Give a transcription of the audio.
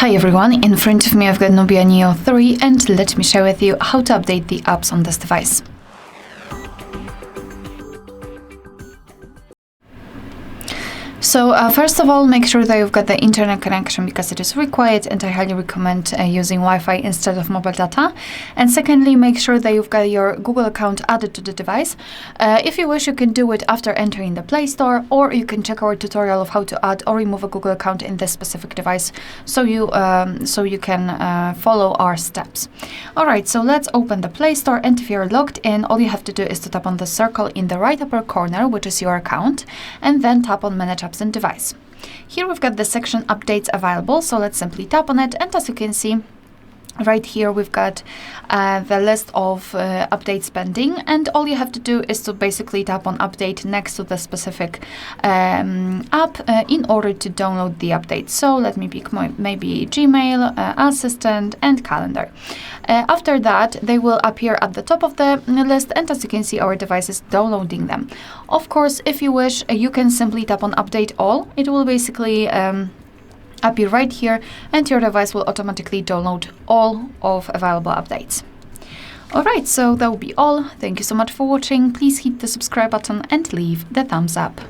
Hi everyone, in front of me I've got NUBIA Neo 3 and let me share with you how to update the apps on this device. So first of all, make sure that you've got the internet connection because it is required, and I highly recommend using Wi-Fi instead of mobile data. And secondly, make sure that you've got your Google account added to the device. If you wish, you can do it after entering the Play Store, or you can check our tutorial of how to add or remove a Google account in this specific device, so you can follow our steps. All right, so let's open the Play Store, and if you're logged in, all you have to do is to tap on the circle in the right upper corner, which is your account, and then tap on Manage Apps and Device. Here we've got the section Updates available, so let's simply tap on it, and as you can see, right here we've got the list of updates pending, and all you have to do is to basically tap on update next to the specific app in order to download the update. So let me pick maybe Gmail, Assistant and Calendar. After that, they will appear at the top of the list, and as you can see, our device is downloading them. Of course, if you wish, you can simply tap on update all. It will basically appear right here, and your device will automatically download all of available updates. Alright, so that will be all. Thank you so much for watching. Please hit the subscribe button and leave the thumbs up.